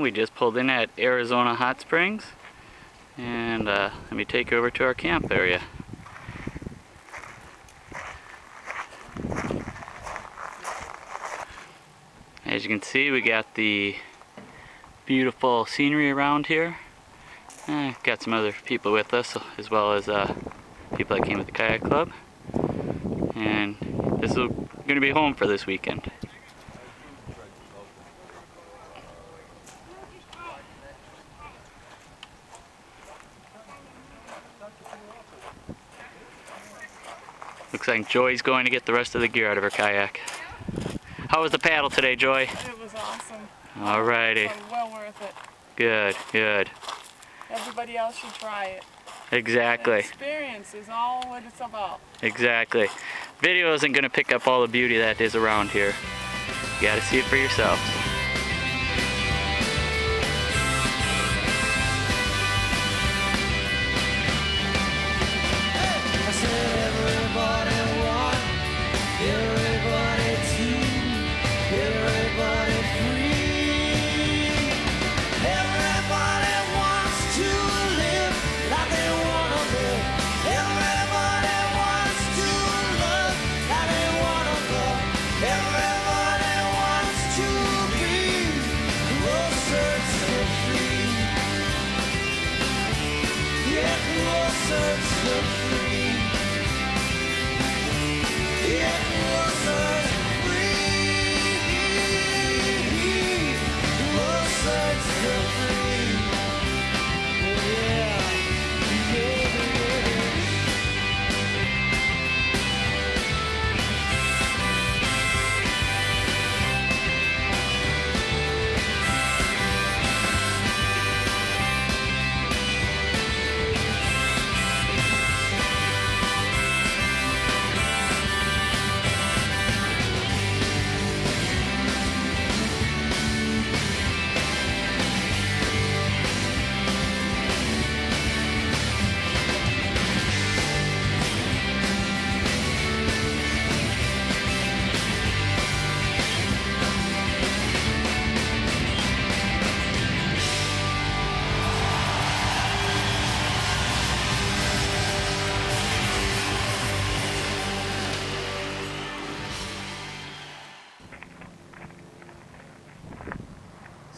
We just pulled in at Arizona Hot Springs, and let me take you over to our camp area. As you can see, we got the beautiful scenery around here. Got some other people with us, as well as people that came with the kayak club. And this is going to be home for this weekend. Looks like Joy's going to get the rest of the gear out of her kayak. How was the paddle today, Joy? It was awesome. Alrighty. Well worth it. Good, good. Everybody else should try it. Exactly. The experience is all what it's about. Exactly. Video isn't going to pick up all the beauty that is around here. You got to see it for yourself.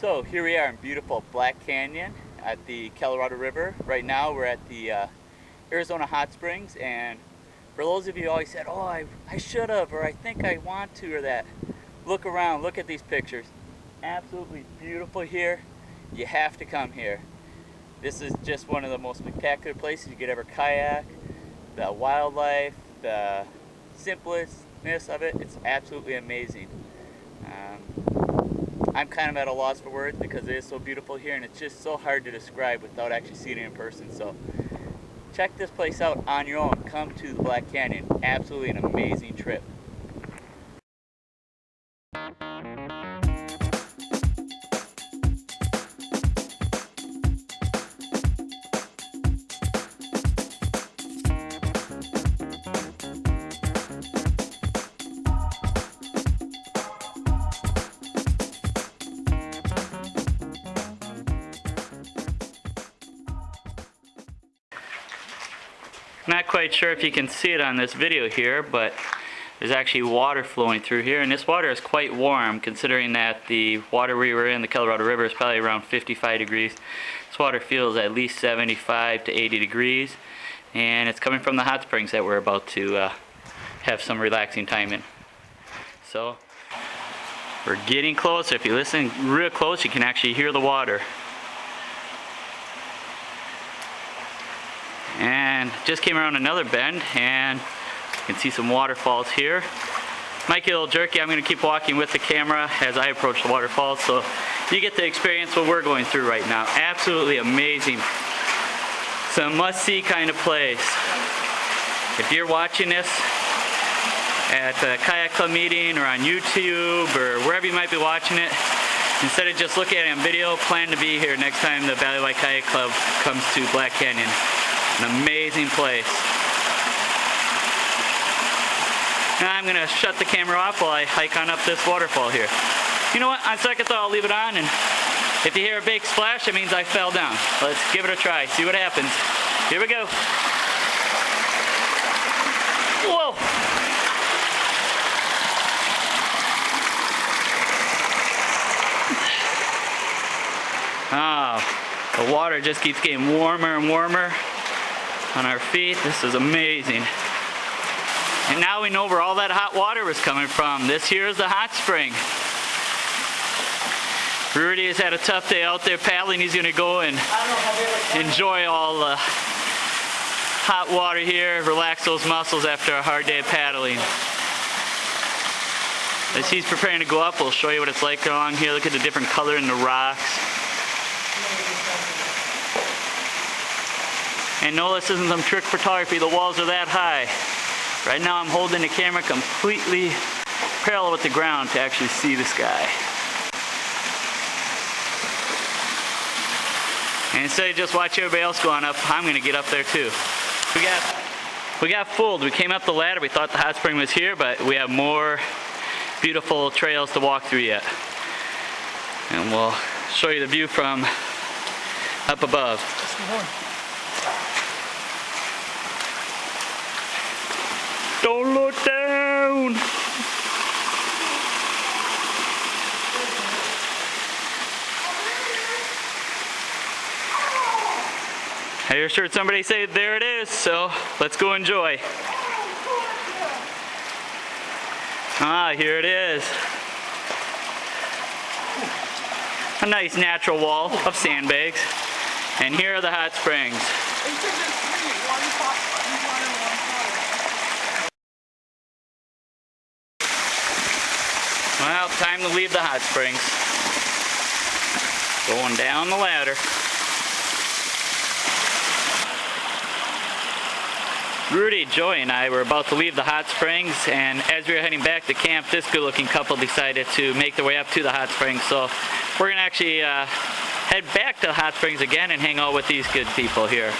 So here we are in beautiful Black Canyon at the Colorado River. Right now we're at the Arizona Hot Springs, and for those of you who always said, oh, I should have, or I think I want to, or that, look around, look at these pictures. Absolutely beautiful here. You have to come here. This is just one of the most spectacular places you could ever kayak. The wildlife, the simplicity of it, it's absolutely amazing. I'm kind of at a loss for words because it is so beautiful here, and it's just so hard to describe without actually seeing it in person. So check this place out on your own. Come to the Black Canyon. Absolutely an amazing trip. Not quite sure if you can see it on this video here, but there's actually water flowing through here, and this water is quite warm considering that the water we were in, the Colorado River, is probably around 55 degrees. This water feels at least 75 to 80 degrees, and it's coming from the hot springs that we're about to have some relaxing time in. So we're getting closer. If you listen real close, you can actually hear the water. And just came around another bend, and you can see some waterfalls here. Might get a little jerky. I'm going to keep walking with the camera as I approach the waterfalls, so you get to experience what we're going through right now. Absolutely amazing. It's a must-see kind of place. If you're watching this at a kayak club meeting or on YouTube or wherever you might be watching it, instead of just looking at it on video, plan to be here next time the Wide Kayak Club comes to Black Canyon. An amazing place. Now I'm going to shut the camera off while I hike on up this waterfall here. You know what? On second thought, I'll leave it on and If you hear a big splash, it means I fell down. Let's give it a try, see what happens. Here we go. Whoa! Oh, the water just keeps getting warmer and warmer on our feet. This is amazing. And now we know where all that hot water was coming from. This here is the hot spring. Rudy has had a tough day out there paddling. He's gonna go and enjoy all the hot water here, relax those muscles after a hard day of paddling. As he's preparing to go up, we'll show you what it's like along here. Look at the different color in the rocks. And no, this isn't some trick photography. The walls are that high. Right now I'm holding the camera completely parallel with the ground to actually see the sky. And instead of just watch everybody else going up, I'm gonna get up there too. We got fooled. We came up the ladder. We thought the hot spring was here, but we have more beautiful trails to walk through yet. And we'll show you the view from up above. Don't look down! I just heard somebody say, there it is, so let's go enjoy. Ah, here it is. A nice natural wall of sandbags. And here are the hot springs. Well, time to leave the hot springs. Going down the ladder. Rudy, Joy, and I were about to leave the hot springs, and as we were heading back to camp, this good-looking couple decided to make their way up to the hot springs. So we're gonna actually head back to the hot springs again and hang out with these good people here.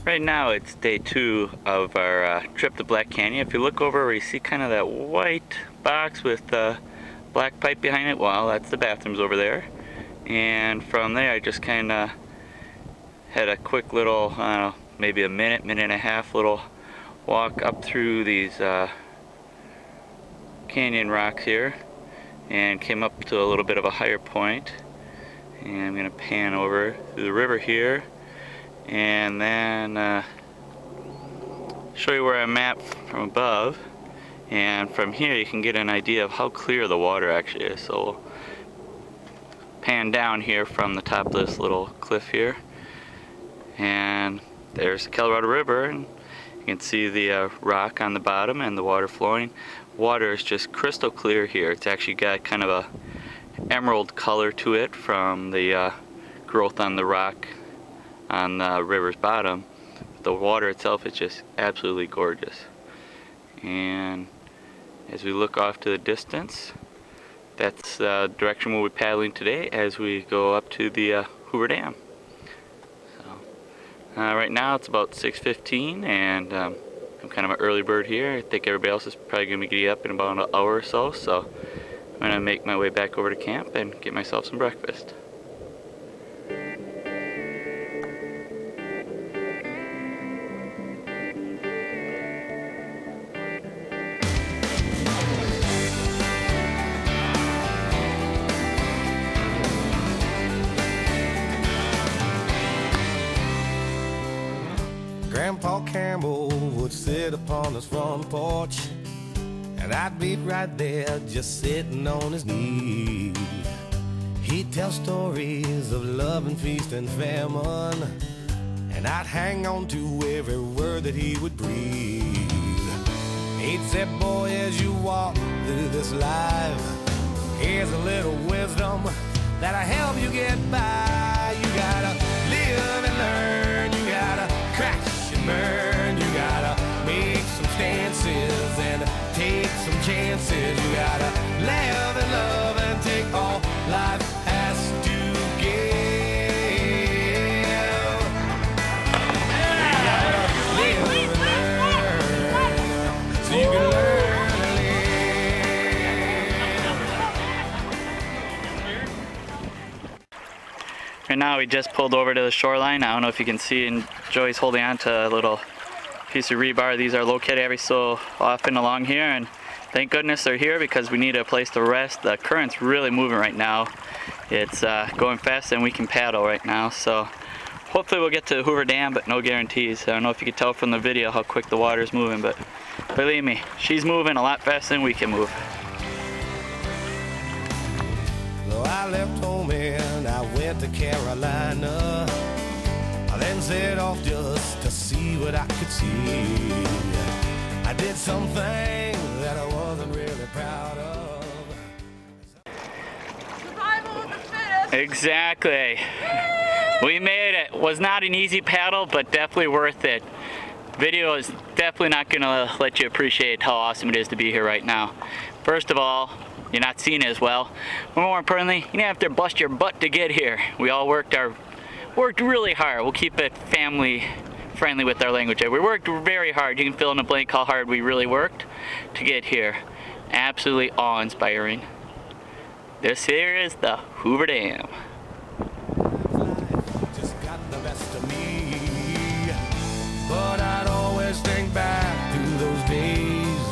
Right now it's day 2 of our trip to Black Canyon. If you look over where you see kind of that white box with the black pipe behind it, well, that's the bathrooms over there. And from there I just kind of had a quick little, I don't know, maybe a minute and a half little walk up through these canyon rocks here and came up to a little bit of a higher point. And I'm going to pan over through the river here and then show you where I'm at from above, and from here you can get an idea of how clear the water actually is. So we'll pan down here from the top of this little cliff here, and there's the Colorado River, and you can see the rock on the bottom and the water flowing. Water is just crystal clear here. It's actually got kind of a emerald color to it from the growth on the rock on the river's bottom. The water itself is just absolutely gorgeous. And as we look off to the distance, that's the direction we'll be paddling today as we go up to the Hoover Dam. So, right now it's about 6:15, and I'm kind of an early bird here. I think everybody else is probably going to be getting up in about an hour or so, so I'm going to make my way back over to camp and get myself some breakfast. Grandpa Campbell would sit upon his front porch, and I'd be right there just sitting on his knee. He'd tell stories of love and feast and famine, and I'd hang on to every word that he would breathe. He'd say, boy, as you walk through this life, here's a little wisdom that'll help you get by. You gotta live and learn, you gotta crash and burn, you gotta chances. You gotta live and love and take all life has to give. You gotta live and learn so you can learn to live. Right now we just pulled over to the shoreline. I don't know if you can see, and Joey's holding on to a little piece of rebar. These are located every so often along here, and thank goodness they're here because we need a place to rest. The current's really moving right now. It's going fast and we can paddle right now, so hopefully we'll get to Hoover Dam, but no guarantees. I don't know if you could tell from the video how quick the water's moving, but believe me, she's moving a lot faster than we can move. So I left home and I went to Carolina. I then set off just to see what I could see. I did something that I wasn't really proud of. Survival of the fittest. Exactly. We made it. Was not an easy paddle, but definitely worth it. Video is definitely not gonna let you appreciate how awesome it is to be here right now. First of all, you're not seeing it as well. But more importantly, you didn't have to bust your butt to get here. We all worked really hard. We'll keep it family friendly with our language. We worked very hard. You can fill in the blank how hard we really worked to get here. Absolutely awe-inspiring. This here is the Hoover Dam. Just got the best of me, but I'd always think back to those days,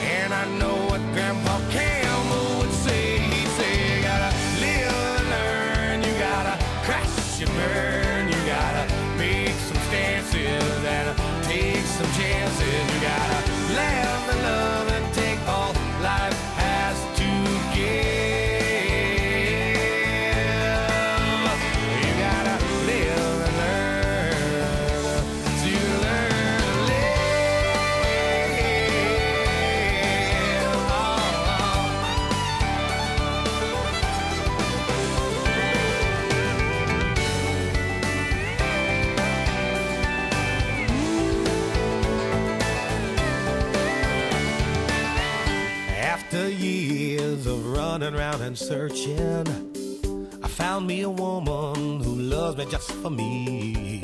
and I know what Grandpa Campbell would say. He'd say, you gotta live and learn, you gotta crash and burn, you gotta make some stances and take some chances. You gotta laugh and love and take all life has to give. You gotta live and learn so you can learn to live. After years of running around and searching, I found me a woman who loves me just for me.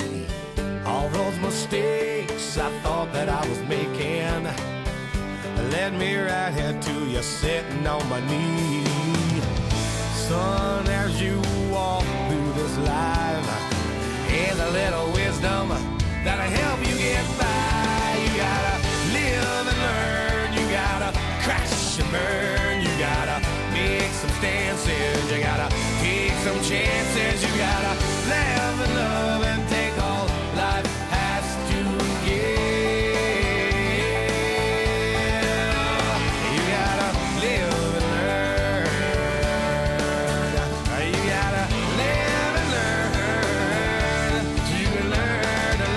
All those mistakes I thought that I was making led me right here to you sitting on my knee. Son, as you walk through this life, here's a little wisdom that'll help you get by. You gotta live and learn, you gotta crash and burn, you gotta make some stances, you gotta take some chances, you gotta laugh and love and take all life has to give. You gotta live and learn, you gotta live and learn so you can learn to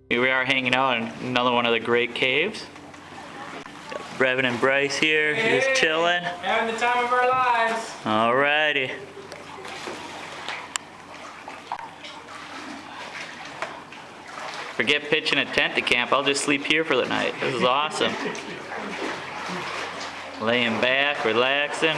Here we are hanging out in another one of the great caves. Got Brevin and Bryce here, just chilling. Having the time of our lives. Alrighty. Forget pitching a tent to camp, I'll just sleep here for the night. This is awesome. Laying back, relaxing.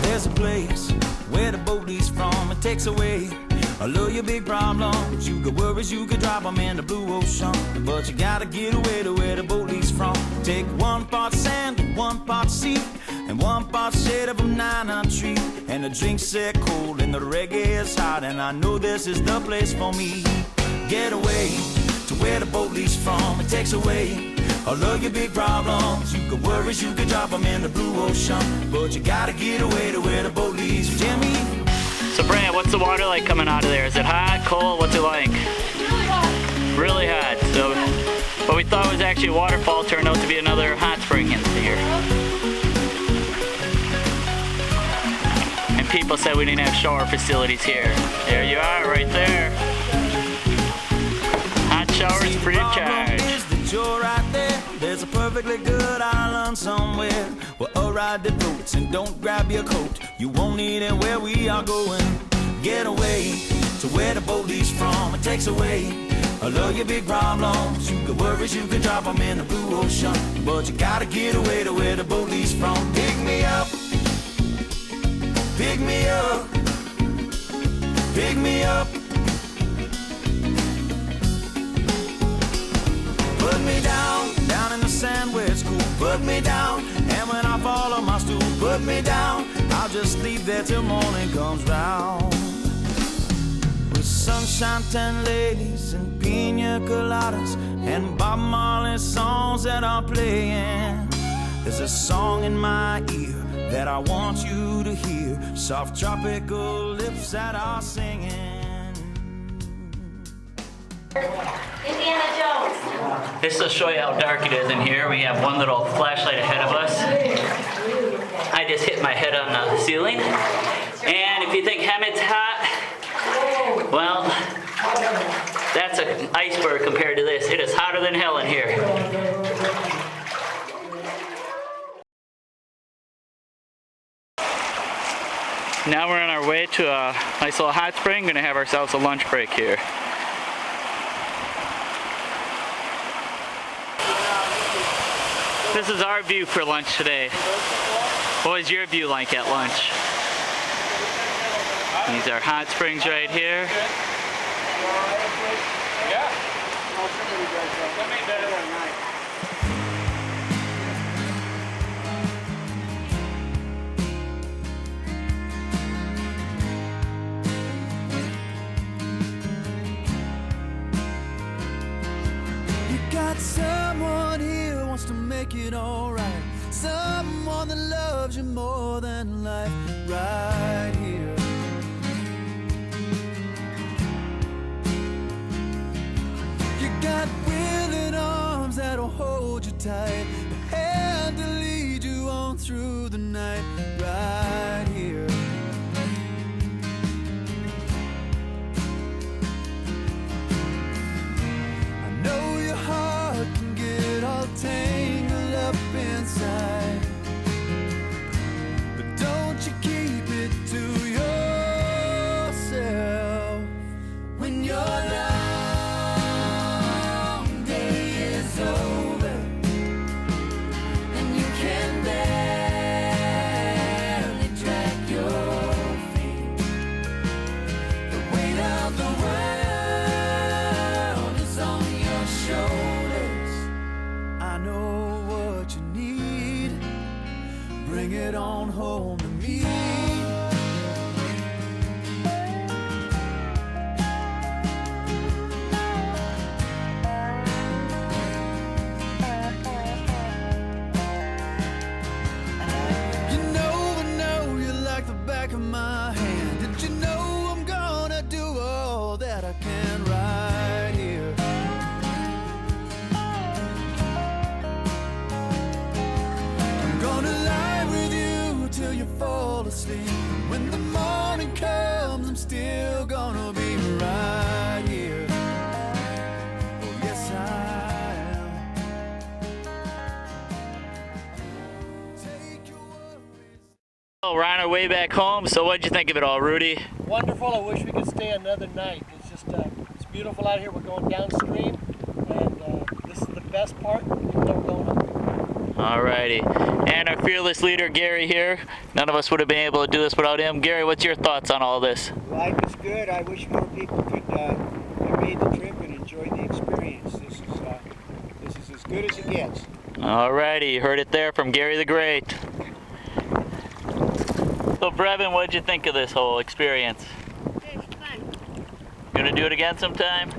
There's a place where the boat leaves from. It takes away all of your big problems. You could worries, you could drop them in the blue ocean, but you gotta get away to where the boat leaves from. Take 1 part sand and 1 part sea. and 1 part shade of a 9 tree, and the drinks set cold and the reggae is hot, and I know this is the place for me. Get away to where the boat leaves from. It takes away all of your big problems. You could worry, you could drop them in the blue ocean, but you gotta get away to where the boat leads you. Jimmy. So Brad, what's the water like coming out of there? Is it hot, cold? What's it like? Really hot. Really hot. So what we thought was actually a waterfall turned out to be another hot spring in here. And people said we didn't have shower facilities here. There you are, right there. Hot showers free of charge. You're right there. There's a perfectly good island somewhere where a ride that floats, and don't grab your coat. You won't need it where we are going. Get away to where the boat leaves from. It takes away all of your big problems. You could worry, you could drop them in the blue ocean, but you gotta get away to where the boat leaves from. Pick me up, pick me up, pick me up. Put me down, down in the sand where it's cool. Put me down, and when I fall on my stool, put me down. I'll just leave there till morning comes round. With sunshine, 10 ladies, and pina coladas, and Bob Marley songs that are playing. There's a song in my ear that I want you to hear. Soft tropical lips that are singing. Indiana Jones. This will show you how dark it is in here. We have one little flashlight ahead of us. I just hit my head on the ceiling. And if you think Hemet's hot, well, that's an iceberg compared to this. It is hotter than hell in here. Now we're on our way to a nice little hot spring. Gonna have ourselves a lunch break here. This is our view for lunch today. What was your view like at lunch? These are hot springs right here. You got someone here wants to make it alright. Someone that loves you more than life, right here. You got willing arms that'll hold you tight, a hand to lead you on through the night, right here. I know your heart can get all tangled up inside, but don't you keep it to yourself. When your long day is over and you can barely drag your feet, the weight of the world is on your shoulders. I know what you need. Bring it on home to me. You know I know you like the back of my hand. Did you know I'm gonna do all that I can right here? I'm gonna lie with you till you fall asleep. When the morning comes, I'm still gonna be right here. Oh, yes, I am. Take your worries. Oh, we're on our way back home. So what'd you think of it all, Rudy? Wonderful. I wish we could stay another night. It's just it's beautiful out here. We're going downstream, and this is the best part. We're never going up. Alrighty. And our fearless leader, Gary, here. None of us would have been able to do this without him. Gary, what's your thoughts on all this? Life is good. I wish more people could have made the trip and enjoyed the experience. This is as good as it gets. Alrighty, you heard it there from Gary the Great. So Brevin, what'd you think of this whole experience? It's fun. Gonna do it again sometime?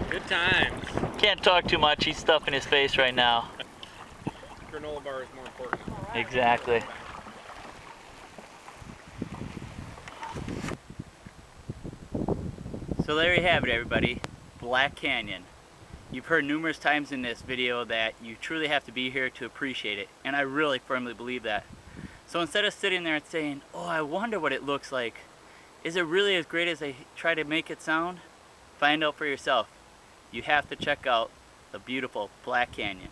Good times. Can't talk too much, he's stuffing his face right now. Granola bar is more important. Exactly. So there you have it, everybody. Black Canyon. You've heard numerous times in this video that you truly have to be here to appreciate it, and I really firmly believe that. So instead of sitting there and saying, oh, I wonder what it looks like, is it really as great as they try to make it sound? Find out for yourself. You have to check out the beautiful Black Canyon.